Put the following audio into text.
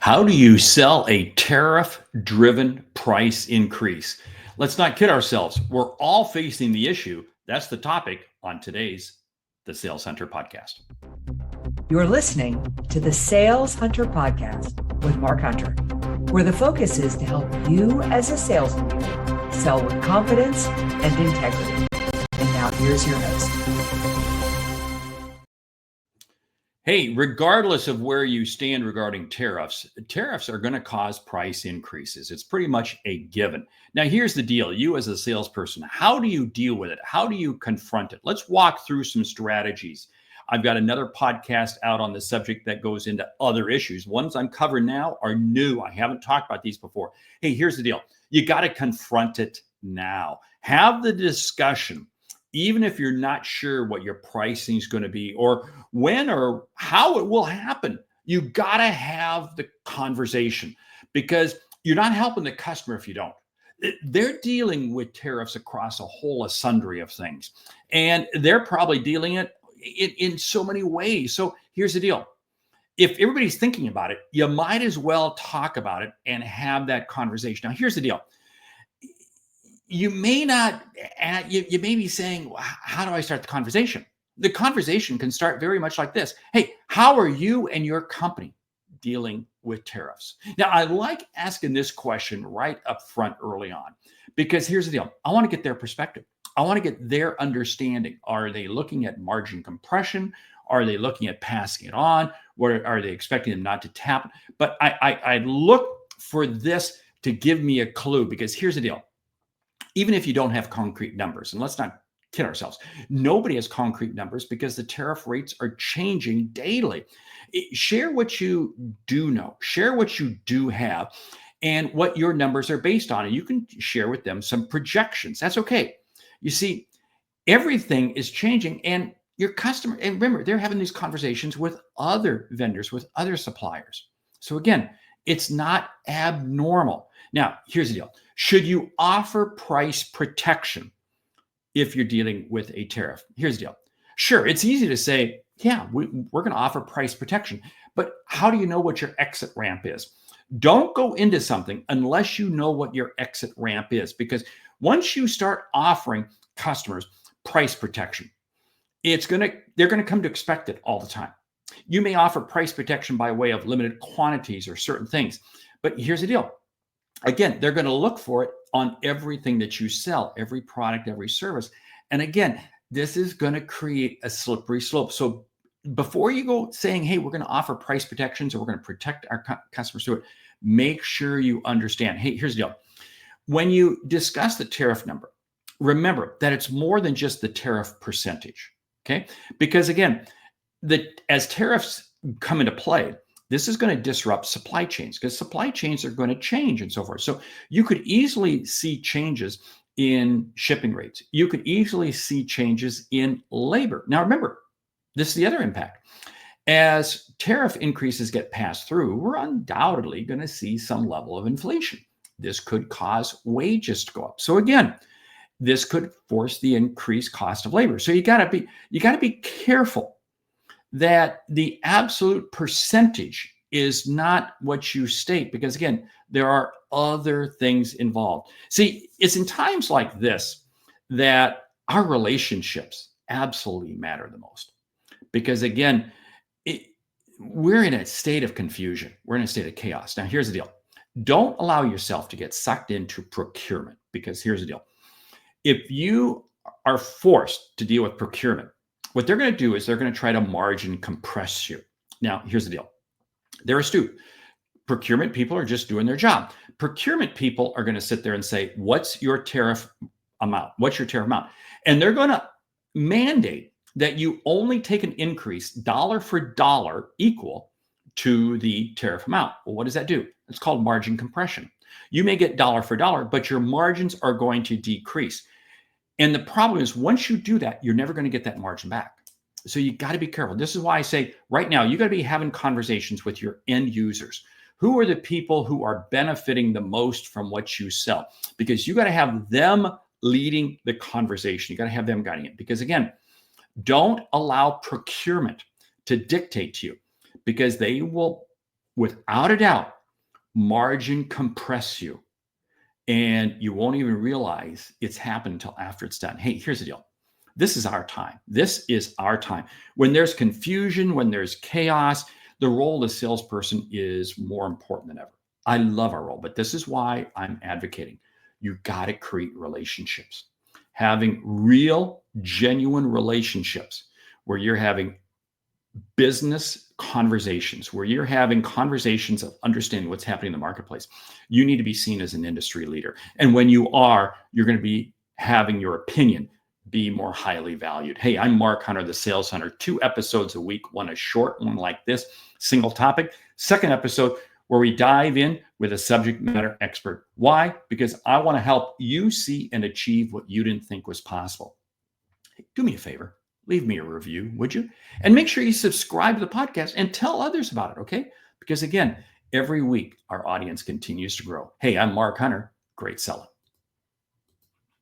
How do you sell a tariff-driven price increase? Let's not kid ourselves. We're all facing the issue. That's the topic on today's The Sales Hunter podcast. You're listening to the Sales Hunter podcast with Mark Hunter, where the focus is to help you as a sales leader sell with confidence and integrity. And now here's your host. Hey, regardless of where you stand regarding tariffs are going to cause price increases. It's pretty much a given. Now, here's the deal. You as a salesperson, how do you deal with it? How do you confront it? Let's walk through some strategies. I've got another podcast out on the subject that goes into other issues. Ones I'm covering now are new. I haven't talked about these before. Hey, here's the deal. You got to confront it now. Have the discussion. Even if you're not sure what your pricing is going to be or when or how it will happen, you got to have the conversation because you're not helping the customer if you don't. They're dealing with tariffs across a whole sundry of things, and they're probably dealing it in so many ways. So here's the deal. If everybody's thinking about it, you might as well talk about it and have that conversation. Now, here's the deal. You may not, you may be saying, well, how do I start the conversation? The conversation can start very much like this. Hey, how are you and your company dealing with tariffs? Now, I like asking this question right up front early on, because here's the deal. I want to get their perspective. I want to get their understanding. Are they looking at margin compression? Are they looking at passing it on? Or are they expecting them not to tap? But I look for this to give me a clue, because here's the deal. Even if you don't have concrete numbers, and let's not kid ourselves, nobody has concrete numbers because the tariff rates are changing daily. Share what you do know, share what you do have, and what your numbers are based on. And you can share with them some projections. That's okay. You see, everything is changing, and your customer, and remember, they're having these conversations with other vendors, with other suppliers. So again, it's not abnormal. Now, here's the deal. Should you offer price protection if you're dealing with a tariff? Here's the deal. Sure, it's easy to say, yeah, we're going to offer price protection. But how do you know what your exit ramp is? Don't go into something unless you know what your exit ramp is. Because once you start offering customers price protection, they're going to come to expect it all the time. You may offer price protection by way of limited quantities or certain things. But here's the deal. Again, they're going to look for it on everything that you sell, every product, every service. And again, this is going to create a slippery slope. So before you go saying, hey, we're going to offer price protections or we're going to protect our customers through it, make sure you understand. Hey, here's the deal. When you discuss the tariff number, remember that it's more than just the tariff percentage. Okay? Because again, as tariffs come into play, this is going to disrupt supply chains because supply chains are going to change and so forth. So you could easily see changes in shipping rates. You could easily see changes in labor. Now, remember, this is the other impact. As tariff increases get passed through, we're undoubtedly going to see some level of inflation. This could cause wages to go up. So again, this could force the increased cost of labor. So you got to be careful that the absolute percentage is not what you state, because again, there are other things involved. See, it's in times like this that our relationships absolutely matter the most, because again, we're in a state of confusion. We're in a state of chaos. Now, here's the deal. Don't allow yourself to get sucked into procurement, because here's the deal. If you are forced to deal with procurement, what they're going to do is they're going to try to margin compress you. Now, here's the deal. They're astute. Procurement people are just doing their job. Procurement people are going to sit there and say, what's your tariff amount? What's your tariff amount? And they're going to mandate that you only take an increase dollar for dollar equal to the tariff amount. Well, what does that do? It's called margin compression. You may get dollar for dollar, but your margins are going to decrease. And the problem is, once you do that, you're never going to get that margin back. So you got to be careful. This is why I say right now, you got to be having conversations with your end users. Who are the people who are benefiting the most from what you sell? Because you got to have them leading the conversation. You got to have them guiding it. Because again, don't allow procurement to dictate to you, because they will, without a doubt, margin compress you, and you won't even realize it's happened until after it's done. Hey, here's the deal. This is our time. This is our time. When there's confusion, when there's chaos, the role of the salesperson is more important than ever. I love our role, but this is why I'm advocating. You got to create relationships. Having real, genuine relationships where you're having business conversations, where you're having conversations of understanding what's happening in the marketplace. You need to be seen as an industry leader. And when you are, you're going to be having your opinion be more highly valued. Hey, I'm Mark Hunter, the Sales Hunter. 2 episodes a week, one a short one like this, single topic. Second episode where we dive in with a subject matter expert. Why? Because I want to help you see and achieve what you didn't think was possible. Hey, do me a favor. Leave me a review, would you? And make sure you subscribe to the podcast and tell others about it, okay? Because again, every week our audience continues to grow. Hey, I'm Mark Hunter. Great selling.